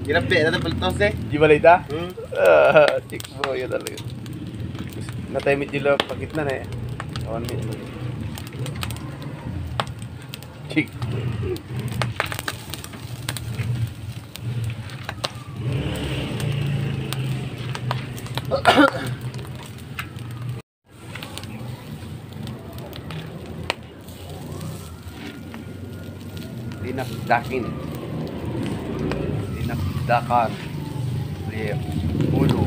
Ginapi na pultos eh. Di balita? Tik mo yun talaga. Natayimit nila pakit na eh. 1 minute. Tik. Dinakdakan lihat ulu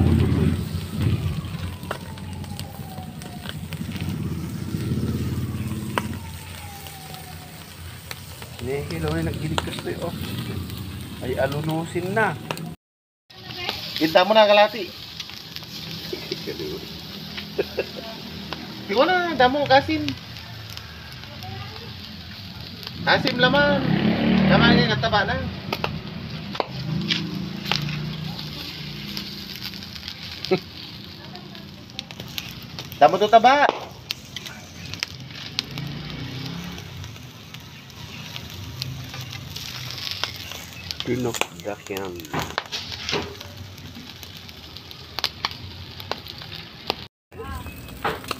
ini kilo na naggiligtas to oh ay alunusin na Kinta mo na kalati. Di ko na damo kasin. Asim laman. Laman nga taba na. Damo to taba. Dinakdakan.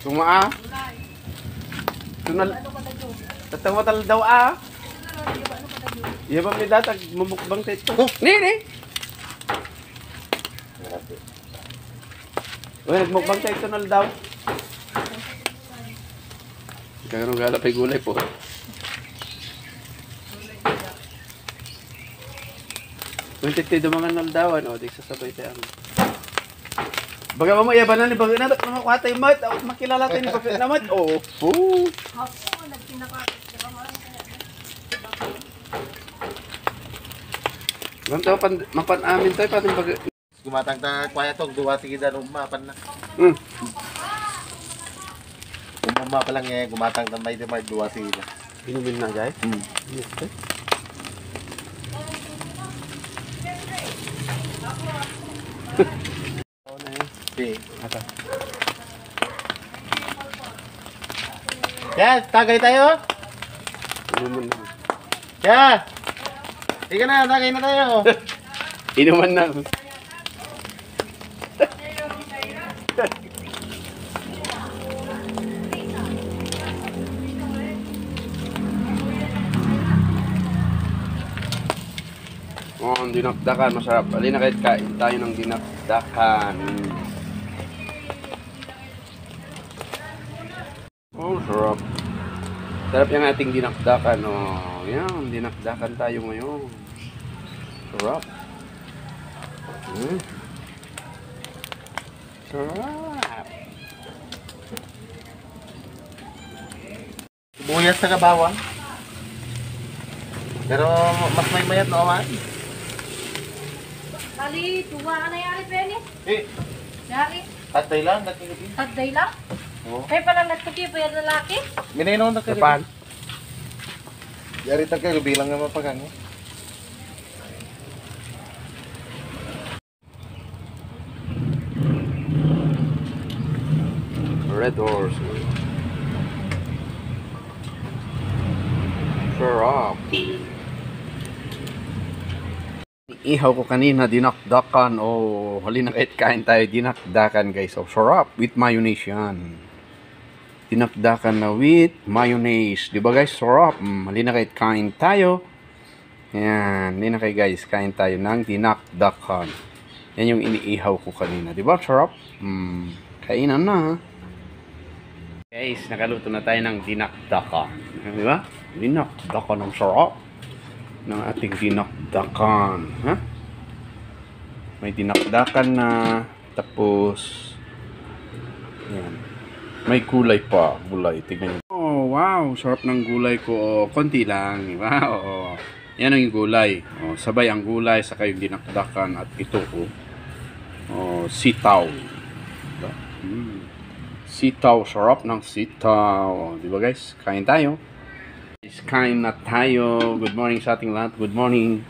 Cuma tunal tatang tal daw iya ba may datag mamukbang sa ito ni nagmukbang sa ito nal daw kagano gala pay gulay po Kuntit tayo dumangan nal dawan o di sasabay tayo baga mo yabanan ni baga na makuha tayo mat makilala tayo ni baga na mat oo ganito mapan amin tayo pating baga Gumatang ta kwaya to duwa sige da mapan na. Umuma pa lang eh gumatang ta may duwa sige na. Inumin na guys. Yes. Okay. Ya, tagay tayo. Inuman na. Ya. Ika na, tagay na tayo. Inuman na. Oh, dinakdakan, masarap. Alin na kahit kain tayo ng dinakdakan. Oh, sarap. Sarap yung ating dinakdakan. Oh, yan, dinakdakan tayo ngayon. Sarap. Sarap. Buyas sa kabawang. Pero mas may mayat na awan. Kali, tuwa ka na yari, Penny. Yari. Tatay lang, nagkagabi. Tatday lang. Oo. Kayo palang nagtuki pa yung lalaki. Minaynon nagkagabi. Japan. Yari tagagabi lang nga mapagang. Red Horse. Sarap. Ihaw ko kanina, dinakdakan. Oh, halina kahit kain tayo, dinakdakan guys. So, sarap. With mayonnaise yan. Dinakdakan na with mayonnaise. Diba guys? Sarap. Halina kahit kain tayo. Yan. Halina kayo guys, kain tayo ng dinakdakan. Yan yung iniihaw ko kanina. Diba? Sarap. Kainan na. Guys, nakaluto na tayo ng dinakdakan. Diba? Dinakdakan ng sarap. Ng ating dinakdakan. Ha? May dinakdakan na. Tapos, yan. May gulay pa. Gulay. Tignan nyo. Oh, wow. Sarap ng gulay ko. Konti lang. Diba? Oo. Yan ang gulay. Oh, sabay ang gulay. Saka yung dinakdakan. At ito ko. Oh, sitaw. Diba? Sitaw. Sarap ng sitaw. Oh, diba guys? Kain tayo. Kain na tayo. Good morning sa ating lahat. Good morning.